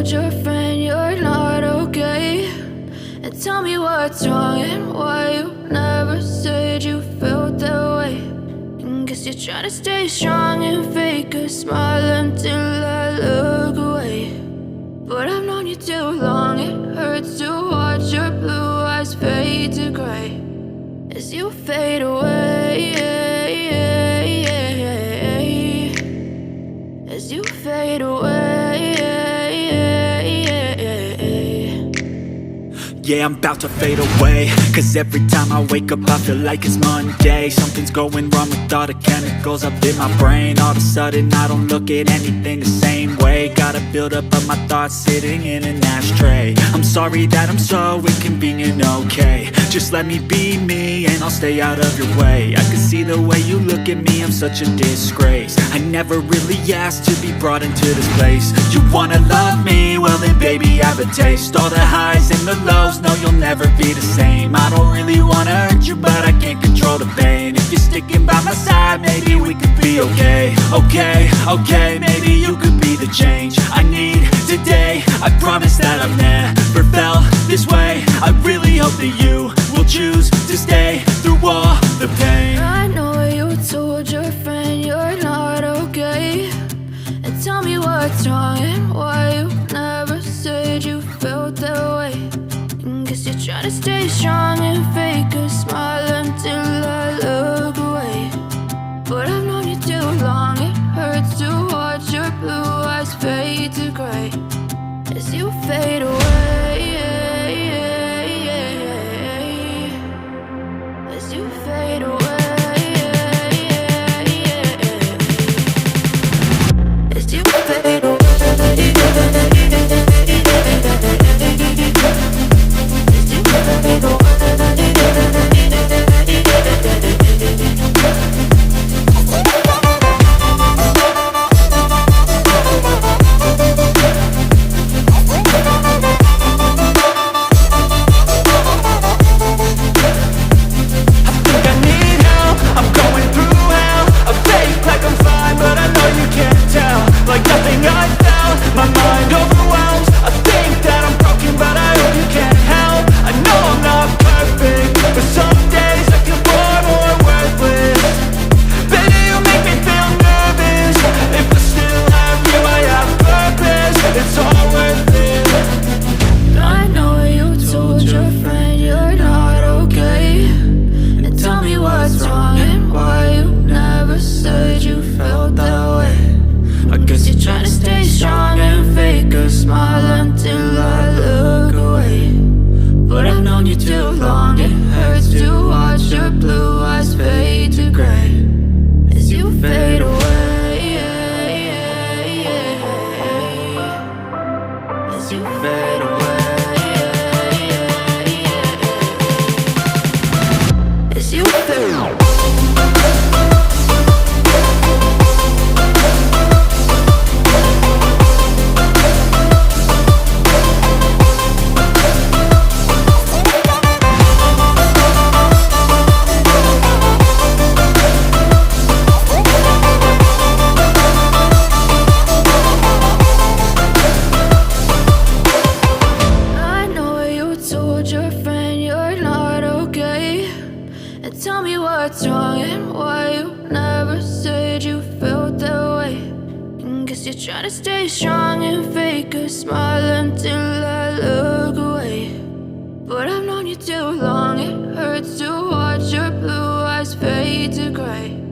told your friend you're not okay? And tell me what's wrong and why you never said you felt that way. And guess you're trying to stay strong and fake a smile until I look away. But I've known you too long, it hurts to watch your blue eyes fade to gray as you fade away, as you fade away. Yeah, I'm about to fade away, cause every time I wake up I feel like it's Monday. Something's going wrong with all the chemicals up in my brain. All of a sudden I don't look at anything the same way. Got a buildup of my thoughts sitting in an ashtray. I'm sorry that I'm so inconvenient, okay? Just let me be me and I'll stay out of your way. I can see the way you look at me, I'm such a disgrace. I never really asked to be brought into this place. You wanna love me? Well then baby I have a taste. All the highs and the lows, no you'll never be the same. I don't really wanna hurt you but I can't control the pain. If you're sticking by my side maybe we could be okay. Okay, maybe you could be the change I need today. I promise that I've never felt this way. I really hope that you will choose to stay through all the pain. I know you told your friend you're not okay. And tell me what's wrong and why you never said you felt that way. And guess you're trying to stay strong and fake a smile until I look away. But I've known you too long, it hurts to watch your blue eyes fade to gray as you fade away, as you fade away, as you fade away. Tell me what's wrong and why you never said you felt that way. And guess you're trying to stay strong and fake a smile until I look away. But I've known you too long, it hurts to watch your blue eyes fade to gray